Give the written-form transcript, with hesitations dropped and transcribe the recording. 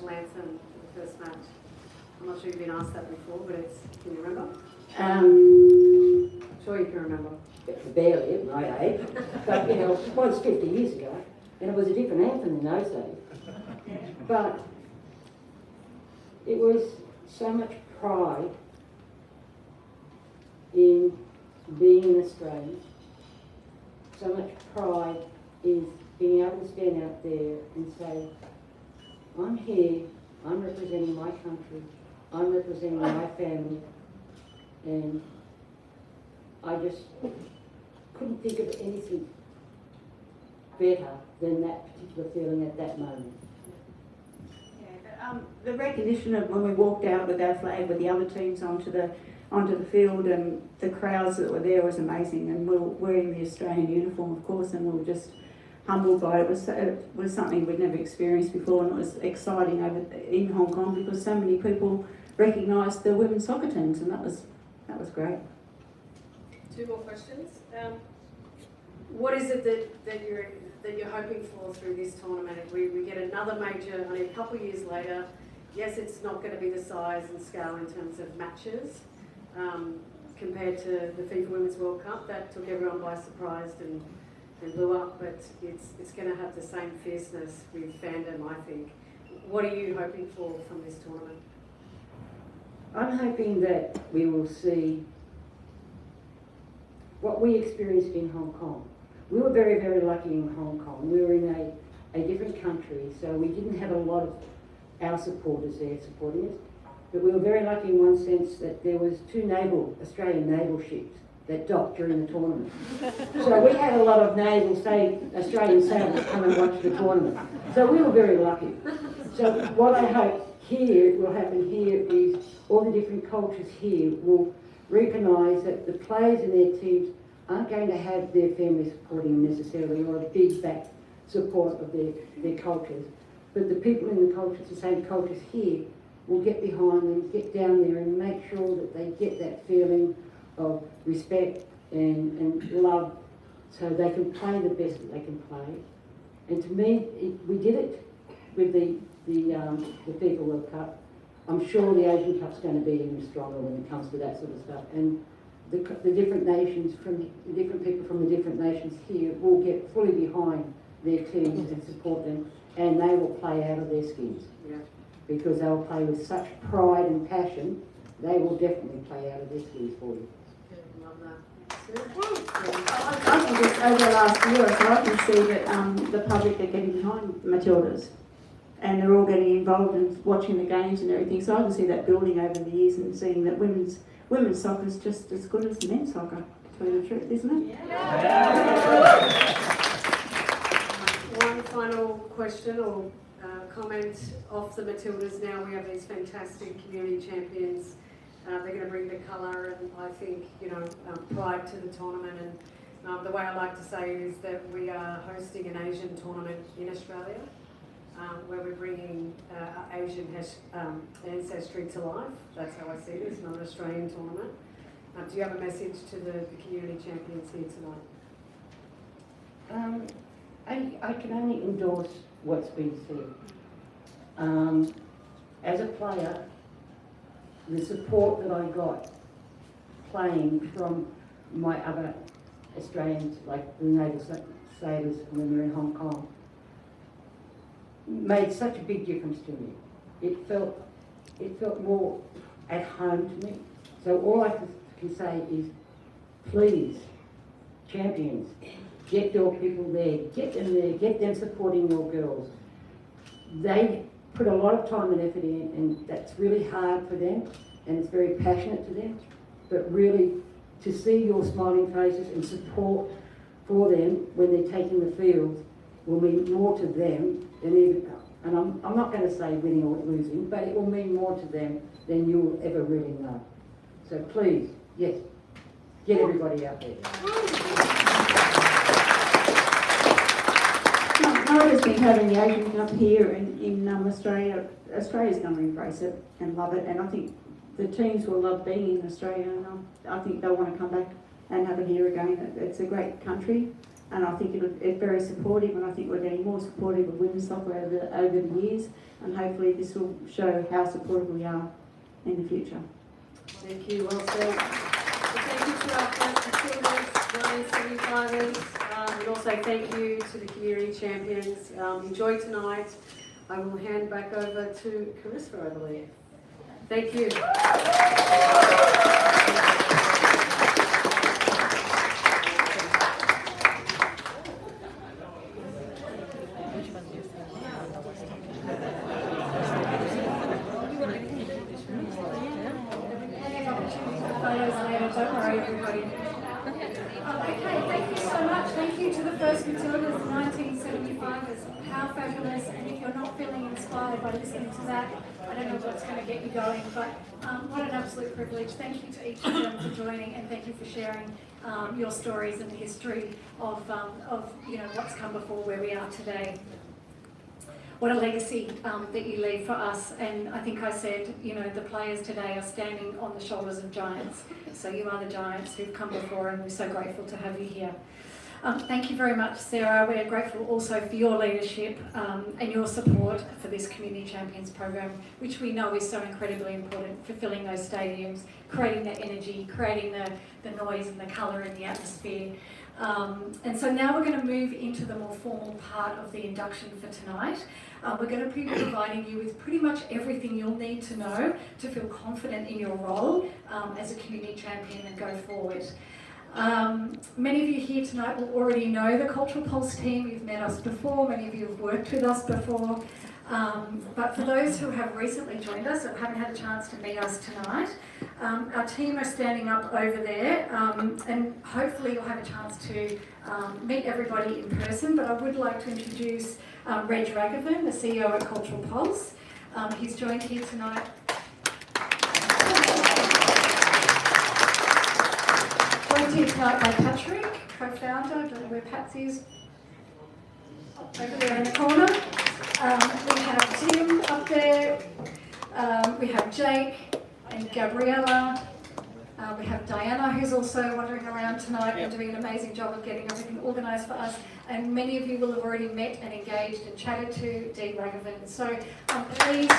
national anthem for the first match? I'm not sure you've been asked that before, but can you remember? Um, I'm sure you can remember. Barely at my age, but you know, it was 50 years ago, and it was a different anthem in those days. But it was so much pride in being an Australian, so much pride in being able to stand out there and say, I'm here, I'm representing my country, I'm representing my family, and I just couldn't think of anything better than that particular feeling at that moment. Yeah, the recognition of when we walked out with our flag with the other teams onto the field, and the crowds that were there was amazing, and we were wearing the Australian uniform, of course, and we were just humbled by it. It was something we'd never experienced before, and it was exciting in Hong Kong because so many people recognised the women's soccer teams, and that was great. 2 more questions. What is it that you're hoping for through this tournament? We get another major, only a couple of years later. Yes, it's not going to be the size and scale in terms of matches compared to the FIFA Women's World Cup. That took everyone by surprise and blew up, but it's going to have the same fierceness with fandom, I think. What are you hoping for from this tournament? I'm hoping that we will see what we experienced in Hong Kong. We were very, very lucky in Hong Kong. We were in a different country, so we didn't have a lot of our supporters there supporting us. But we were very lucky in one sense that there was 2 Australian naval ships that docked during the tournament. So we had a lot of Australian sailors come and watch the tournament. So we were very lucky. So what I hope will happen here is all the different cultures here will recognise that the players in their teams aren't going to have their family supporting them necessarily, or a big back support of their cultures. But the people in the same cultures here, will get behind them, get down there and make sure that they get that feeling of respect and love, so they can play the best that they can play. And to me, we did it with the FIFA World Cup. I'm sure the Asian Cup's going to be even stronger when it comes to that sort of stuff. And the different nations, the different people from the different nations here will get fully behind their teams and support them, and they will play out of their skins. Yeah. Because they'll play with such pride and passion, they will definitely play out of their skins for you. Love that. I think just over the last year or so, I can see that the public are getting behind Matildas, and they're all getting involved in watching the games and everything. So I can see that building over the years, and seeing that women's soccer is just as good as men's soccer. To tell you the truth, isn't it? Yeah. One final question or comment off the Matildas. Now we have these fantastic community champions. They're going to bring the colour and I think, pride to the tournament. And the way I like to say it is that we are hosting an Asian tournament in Australia, where we're bringing Asian ancestry to life. That's how I see it. It's not an Australian tournament. Do you have a message to the community champions here tonight? I can only endorse what's been said. As a player, the support that I got playing from my other Australians, like the naval sailors when we were in Hong Kong, made such a big difference to me. It felt more at home to me. So all I can say is, please, champions, get your people there, get them there, get them supporting your girls. They put a lot of time and effort in, and that's really hard for them, and it's very passionate to them. But really, to see your smiling faces and support for them when they're taking the field will mean more to them than even, and I'm not going to say winning or losing, but it will mean more to them than you'll ever really know. So please, yes, get everybody out there. Matilda's been having the Asian Cup here in Australia. Australia's going to embrace it and love it, and I think the teams will love being in Australia, and I think they'll want to come back and have it here again. It's a great country, and I think it's very supportive, and I think we're getting more supportive of women's soccer over the years, and hopefully this will show how supportive we are in the future. Thank you, well said. So thank you to our Matildas, 975ers, and also thank you to the community champions. Enjoy tonight. I will hand back over to Carissa, I believe. Thank you. Don't worry, everybody. Okay, thank you so much. Thank you to the first Matildas, the 1975ers. How fabulous. And if you're not feeling inspired by listening to that, I don't know what's going to get you going, but what an absolute privilege. Thank you to each of them for joining, and thank you for sharing your stories and the history of what's come before where we are today. What a legacy that you leave for us. And I think I said, the players today are standing on the shoulders of giants. So you are the giants who've come before, and we're so grateful to have you here. Thank you very much, Sarah. We're grateful also for your leadership and your support for this Community Champions program, which we know is so incredibly important for filling those stadiums, creating that energy, creating the noise and the colour and the atmosphere. And so now we're going to move into the more formal part of the induction for tonight. We're going to be providing you with pretty much everything you'll need to know to feel confident in your role as a community champion and go forward. Many of you here tonight will already know the Cultural Pulse team. You've met us before, many of you have worked with us before. But for those who have recently joined us or haven't had a chance to meet us tonight, our team are standing up over there, and hopefully you'll have a chance to meet everybody in person. But I would like to introduce Reg Ragavan, the CEO at Cultural Pulse. He's joined here tonight. Joined here tonight by Patrick, co-founder. I don't know where Patsy is. Over there in the corner. We have Tim up there. We have Jake and Gabriella. We have Diana, who's also wandering around tonight and doing an amazing job of getting everything organised for us. And many of you will have already met and engaged and chatted to Dean Ragavan. So please,